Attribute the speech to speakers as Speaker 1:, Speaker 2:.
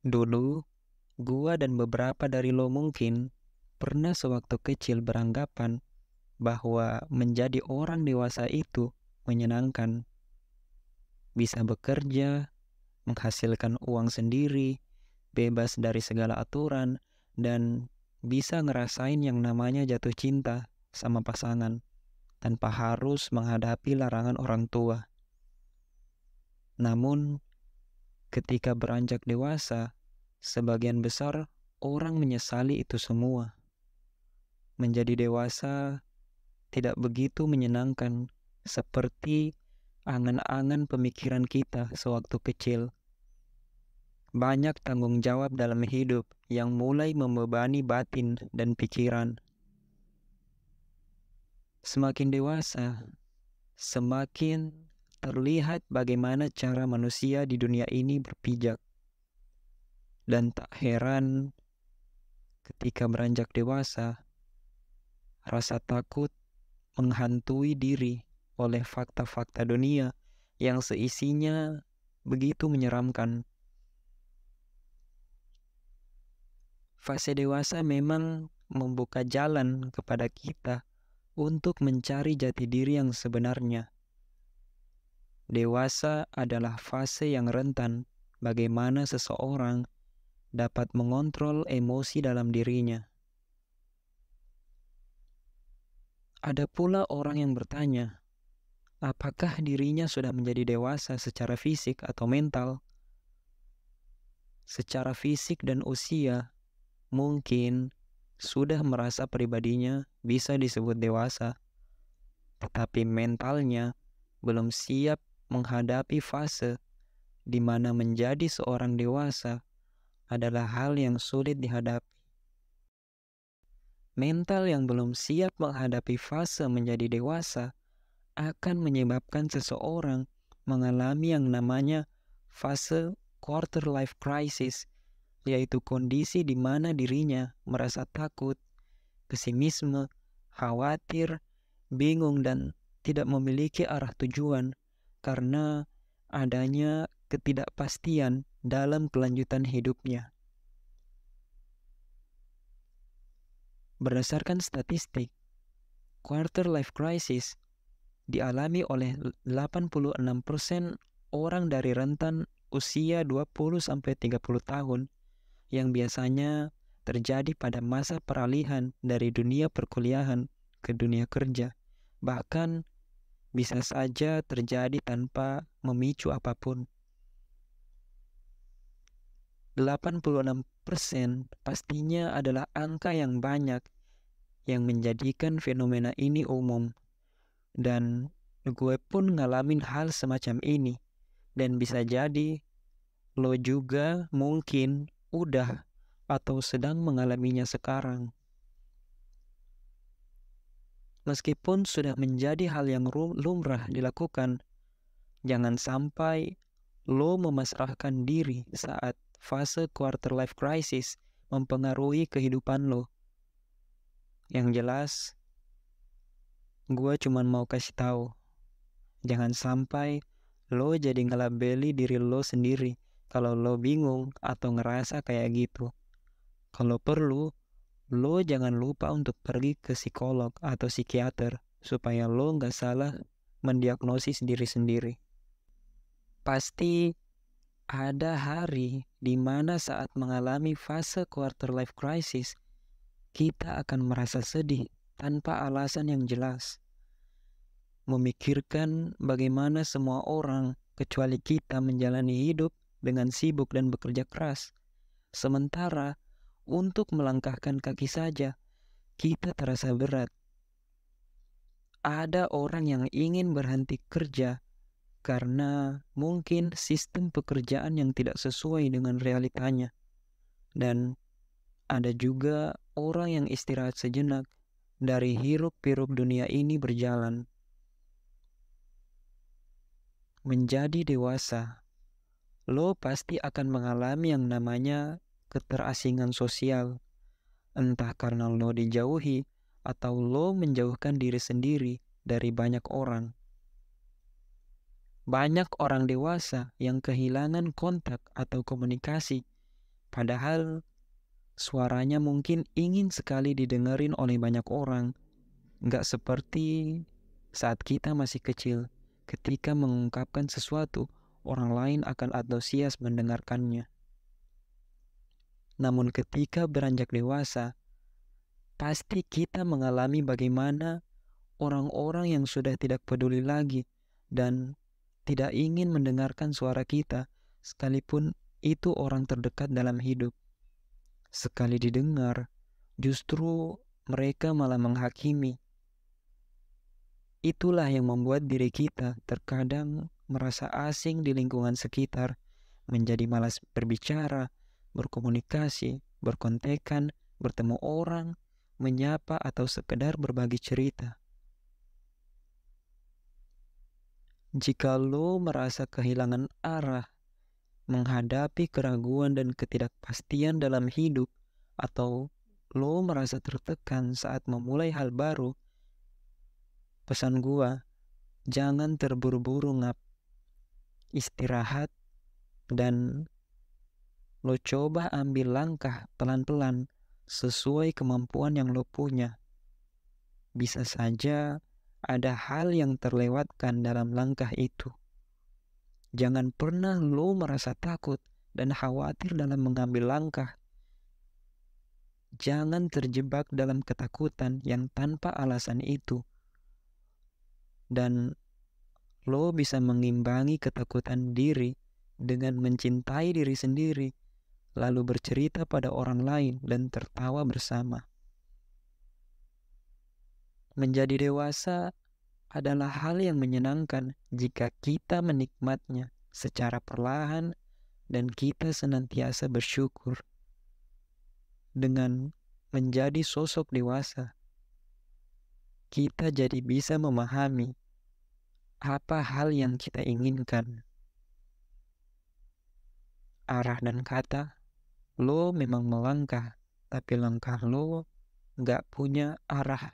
Speaker 1: Dulu, gua dan beberapa dari lo mungkin pernah sewaktu kecil beranggapan bahwa menjadi orang dewasa itu menyenangkan. Bisa bekerja, menghasilkan uang sendiri, bebas dari segala aturan, dan bisa ngerasain yang namanya jatuh cinta sama pasangan tanpa harus menghadapi larangan orang tua. Namun, ketika beranjak dewasa, sebagian besar orang menyesali itu semua. Menjadi dewasa tidak begitu menyenangkan seperti angan-angan pemikiran kita sewaktu kecil. Banyak tanggung jawab dalam hidup yang mulai membebani batin dan pikiran. Semakin dewasa, semakin terlihat bagaimana cara manusia di dunia ini berpijak. Dan tak heran ketika beranjak dewasa, rasa takut menghantui diri oleh fakta-fakta dunia yang seisinya begitu menyeramkan. Fase dewasa memang membuka jalan kepada kita untuk mencari jati diri yang sebenarnya. Dewasa adalah fase yang rentan bagaimana seseorang dapat mengontrol emosi dalam dirinya. Ada pula orang yang bertanya, apakah dirinya sudah menjadi dewasa secara fisik atau mental? Secara fisik dan usia, mungkin sudah merasa pribadinya bisa disebut dewasa, tetapi mentalnya belum siap menghadapi fase di mana menjadi seorang dewasa adalah hal yang sulit dihadapi. Mental yang belum siap menghadapi fase menjadi dewasa akan menyebabkan seseorang mengalami yang namanya fase quarter life crisis, yaitu kondisi di mana dirinya merasa takut, pesimisme, khawatir, bingung, dan tidak memiliki arah tujuan karena adanya ketidakpastian dalam kelanjutan hidupnya. Berdasarkan statistik, quarter life crisis dialami oleh 86% orang dari rentan usia 20-30 tahun yang biasanya terjadi pada masa peralihan dari dunia perkuliahan ke dunia kerja. Bahkan bisa saja terjadi tanpa memicu apapun. 86% pastinya adalah angka yang banyak yang menjadikan fenomena ini umum. Dan gue pun ngalamin hal semacam ini. Dan bisa jadi lo juga mungkin udah atau sedang mengalaminya sekarang. Meskipun sudah menjadi hal yang lumrah dilakukan, jangan sampai lo memasrahkan diri saat fase quarter life crisis mempengaruhi kehidupan lo. Yang jelas, gue cuma mau kasih tahu, jangan sampai lo jadi ngelabeli diri lo sendiri kalau lo bingung atau ngerasa kayak gitu. Kalau perlu, lo jangan lupa untuk pergi ke psikolog atau psikiater supaya lo nggak salah mendiagnosis diri sendiri. Pasti ada hari di mana saat mengalami fase quarter life crisis, kita akan merasa sedih tanpa alasan yang jelas. Memikirkan bagaimana semua orang kecuali kita menjalani hidup dengan sibuk dan bekerja keras. Sementara untuk melangkahkan kaki saja, kita terasa berat. Ada orang yang ingin berhenti kerja karena mungkin sistem pekerjaan yang tidak sesuai dengan realitanya. Dan ada juga orang yang istirahat sejenak dari hiruk-pikuk dunia ini berjalan. Menjadi dewasa, lo pasti akan mengalami yang namanya keterasingan sosial. Entah karena lo dijauhi atau lo menjauhkan diri sendiri dari banyak orang. Banyak orang dewasa yang kehilangan kontak atau komunikasi Padahal suaranya mungkin ingin sekali didengerin oleh banyak orang. Nggak seperti saat kita masih kecil. Ketika mengungkapkan sesuatu, orang lain akan antusias mendengarkannya. Namun ketika beranjak dewasa, pasti kita mengalami bagaimana orang-orang yang sudah tidak peduli lagi dan tidak ingin mendengarkan suara kita, sekalipun itu orang terdekat dalam hidup. Sekali didengar, justru mereka malah menghakimi. Itulah yang membuat diri kita terkadang merasa asing di lingkungan sekitar, menjadi malas berbicara, berkomunikasi, berkontekan, bertemu orang, menyapa atau sekedar berbagi cerita. Jika lo merasa kehilangan arah, menghadapi keraguan dan ketidakpastian dalam hidup, atau lo merasa tertekan saat memulai hal baru, pesan gua, jangan terburu-buru ngap. Istirahat dan lo coba ambil langkah pelan-pelan sesuai kemampuan yang lo punya. Bisa saja ada hal yang terlewatkan dalam langkah itu. Jangan pernah lo merasa takut dan khawatir dalam mengambil langkah. Jangan terjebak dalam ketakutan yang tanpa alasan itu. Dan lo bisa mengimbangi ketakutan diri dengan mencintai diri sendiri, lalu bercerita pada orang lain dan tertawa bersama. Menjadi dewasa adalah hal yang menyenangkan jika kita menikmatnya secara perlahan dan kita senantiasa bersyukur. Dengan menjadi sosok dewasa, kita jadi bisa memahami apa hal yang kita inginkan. Arah dan kata, lo memang melangkah, tapi langkah lo gak punya arah.